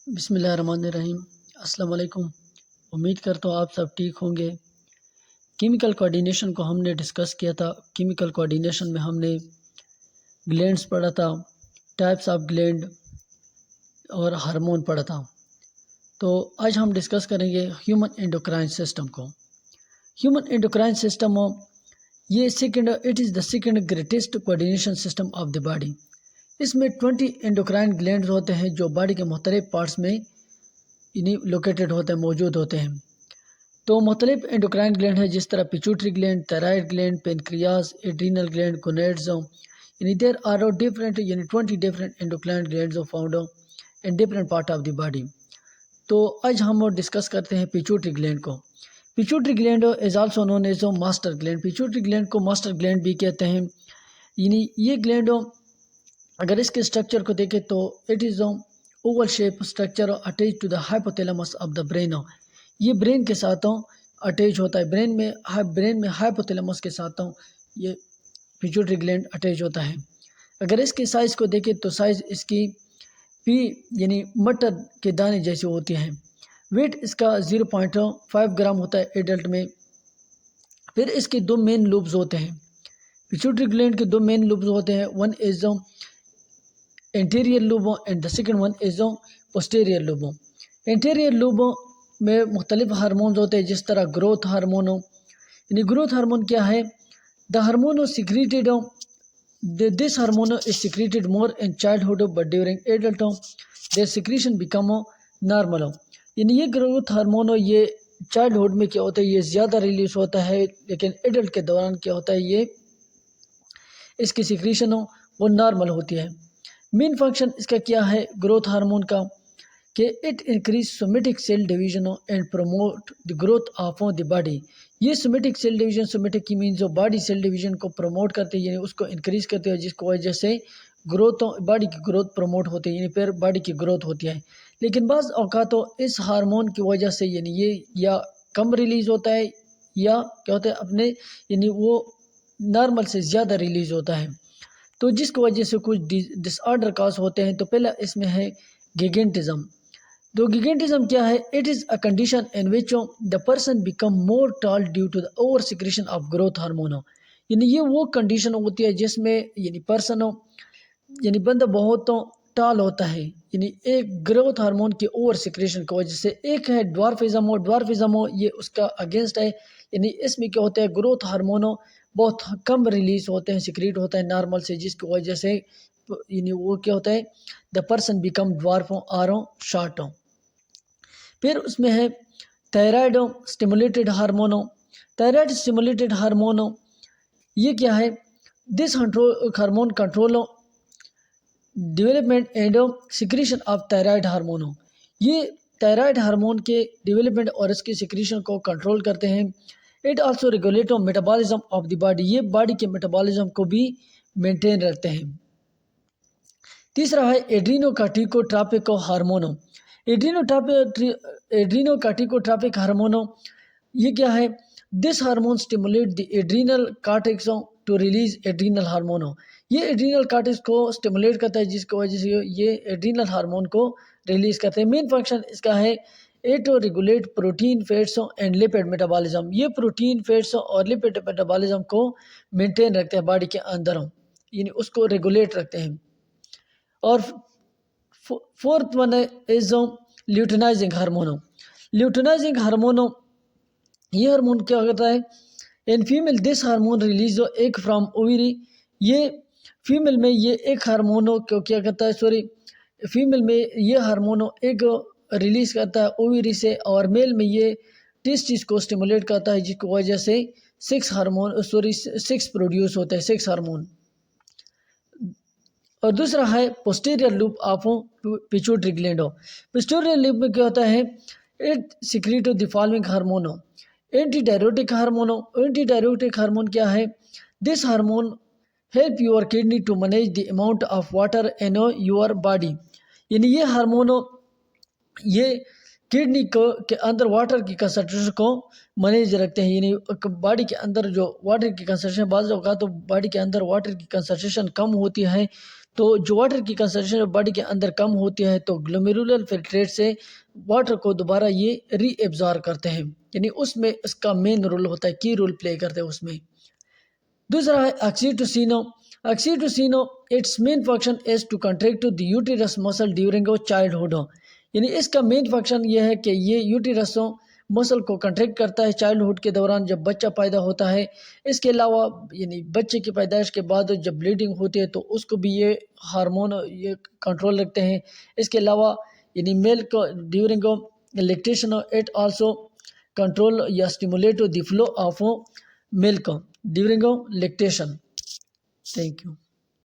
بسم اللہ الرحمن الرحیم۔ السلام علیکم۔ امید کرتا ہوں آپ سب ٹھیک ہوں گے۔ کیمیکل کوارڈینیشن کو ہم نے ڈسکس کیا تھا۔ کیمیکل کوارڈینیشن میں ہم نے گلینڈز پڑھا تھا، ٹائپس آف گلینڈ اور ہارمون پڑھا تھا۔ تو آج ہم ڈسکس کریں گے ہیومن انڈوکرائن سسٹم کو۔ ہیومن انڈوکرائن سسٹم یہ it is the second greatest coordination system of the body. اس میں 20 انڈوکرائن گلینڈز ہوتے ہیں جو باڈی کے مختلف پارٹس میں لوکیٹڈ ہوتے ہیں، موجود ہوتے ہیں۔ تو مختلف انڈوکرائن گلینڈ ہیں جس طرح pituitary gland, thyroid gland, pancreas, adrenal gland, gonads, there are different 20 different endocrine glands found in different part of the body. تو آج ہم ڈسکس کرتے ہیں پیچوٹری گلینڈ کو۔ Pituitary gland is also known as master gland. Pituitary gland کو master gland بھی کہتے ہیں۔ یہ گلینڈ اگر اس کے اسٹرکچر کو دیکھیں تو it is oval shape structure attach to the hypothalamus of the brain. یہ برین کے ساتھ اٹیچ ہوتا ہے، برین میں ہائپوتھیلمس کے ساتھ یہ پیچوٹری گلینڈ اٹیچ ہوتا ہے۔ اگر اس کے سائز کو دیکھیں تو سائز اس کی مٹر کے دانے جیسی ہوتی ہیں۔ ویٹ اس کا 0.5 گرام ہوتا ہے ایڈلٹ میں۔ پھر اس کے دو مین لوبز ہوتے ہیں۔ پیچوٹری گلینڈ کے دو مین لوبز ہوتے ہیں، one is anterior lobe and the second one is posterior lobe۔ anterior lobe میں مختلف ہارمونز ہوتے ہیں جس طرح گروتھ ہارمون۔ گروتھ ہارمون کیا ہے؟ the hormone secreted this hormone is secreted more in childhood but during adulthood their secretion become normal۔ یہ growth hormone یہ چائلڈہڈ میں کیا ہوتا ہے، یہ زیادہ ریلیز ہوتا ہے، لیکن ایڈلٹ کے دوران کیا ہوتا ہے، یہ اس کی سیکریشن وہ نارمل ہوتی ہے۔ مین فنکشن اس کا کیا ہے گروتھ ہارمون کا کہ it increase somatic cell division and promote the growth of the body. یہ سومیٹک سیل ڈویژن، سومیٹک کی مینز جو باڈی سیل ڈویژن کو پروموٹ کرتے ہیں، اس کو انکریز کرتے ہیں، جس کی وجہ سے باڈی کی گروتھ پروموٹ ہوتی ہے، پھر باڈی کی گروتھ ہوتی ہے۔ لیکن بعض اوقات اس ہارمون کی وجہ سے یہ یا کم ریلیز ہوتا ہے یا کیا ہوتا ہے اپنے وہ نارمل سے زیادہ ریلیز ہوتا ہے، تو جس کی وجہ سے کچھ ڈس آرڈر کاز ہوتے ہیں۔ تو پہلا اس میں ہے گیگنٹزم۔ تو گیگنٹزم کیا ہے؟ It is a condition in which the person become more tall due to the over secretion of growth hormone. یہ وہ کنڈیشن ہوتی ہے جس میں پرسن بندہ بہت ٹال ہوتا ہے، ایک گروتھ ہارمون کی اوور سیکریشن کی وجہ سے۔ ایک ہے ڈوارفزم۔ ڈوارفزم یہ اس کا اگینسٹ ہے، اس میں کیا ہوتا ہے گروتھ ہارمون بہت کم ریلیز ہوتے ہیں، سیکریٹ ہوتا ہے نارمل سے، جس کی وجہ سے وہ کیا ہوتا ہے دا پرسن بیکم ڈوارف اور شارٹ۔ پھر اس میں ہے thyroid stimulated hormone. Thyroid stimulated hormone یہ کیا ہے؟ This hormone control development and secretion of thyroid hormone. یہ تھائرائڈ ہارمون کے ڈیولپمنٹ اور اس کی سیکریشن کو کنٹرول کرتے ہیں۔ It also regulate metabolism of the body. یہ باڈی کے میٹابولزم کو بھی مینٹین رکھتے ہیں۔ تیسرا ہے ایڈرینو کارٹیکوٹراپک ہارمون۔ ایڈرینو کارٹیکوٹراپک ہارمون یہ کیا ہے؟ This hormone stimulate the adrenal cortex to release adrenal hormone. یہ ایڈرینل کارٹیکس کو اسٹیمولیٹ کرتا ہے، جس کی وجہ سے یہ ایڈرینل ہارمون کو ریلیز کرتے ہیں۔ مین فنکشن اس کا ہے is to regulate protein, fats and lipid metabolism. یہ پروٹین، فیٹس اور لپڈ میٹابولزم کو مینٹین رکھتے ہیں باڈی کے اندر، اس کو ریگولیٹ رکھتے ہیں۔ اور fourth one is luteinizing hormone. Luteinizing hormone یہ ہارمون کیا ہوتا ہے؟ In female this hormone release egg from ovary. یہ فیمیل میں یہ ایک ہارمون کو کیا کرتا ہے، فیمیل میں یہ ہارمون ایک ریلیز کرتا ہے اووری سے، اور میل میں یہ ٹیسٹس کو اسٹیمولیٹ کرتا ہے، جس کی وجہ سے 6 پروڈیوس ہوتا ہے، 6 ہارمون۔ اور دوسرا ہے posterior lobe of pituitary gland. Posterior lobe میں کیا ہوتا ہے؟ It secrete the following hormone. Anti diuretic hormone. Anti diuretic hormone کیا ہے؟ This hormone help your kidney to manage the amount of water in your body. یہ hormone یہ kidney کے اندر واٹر کی کنسنٹریشن کو مینیج رکھتے ہیں۔ باڈی کے اندر جو واٹر کی کنسنٹریشن، بعض اوقات تو باڈی کے اندر واٹر کی کنسنٹریشن کم ہوتی ہے، تو جو واٹر کی کنسنٹریشن باڈی کے اندر کم ہوتی ہے تو گلومیرولر فلٹریٹ سے واٹر کو دوبارہ یہ ری ایبزار کرتے ہیں، یعنی اس میں اس کا مین رول ہوتا ہے، کی رول پلے کرتے ہیں اس میں۔ دوسرا ہے oxytocin. Oxytocin it's main function is to contract the uterus muscle during childhood, یعنی اس کا مین فنکشن یہ ہے کہ یہ یوٹیرس مسل کو کنٹریکٹ کرتا ہے چائلڈہڈ کے دوران جب بچہ پیدا ہوتا ہے۔ اس کے علاوہ یعنی بچے کی پیدائش کے بعد جب بلیڈنگ ہوتی ہے تو اس کو بھی یہ ہارمون یہ کنٹرول رکھتے ہیں۔ اس کے علاوہ یعنی میل کو during lactation it also control یا stimulate the flow of milk during lactation. Thank you.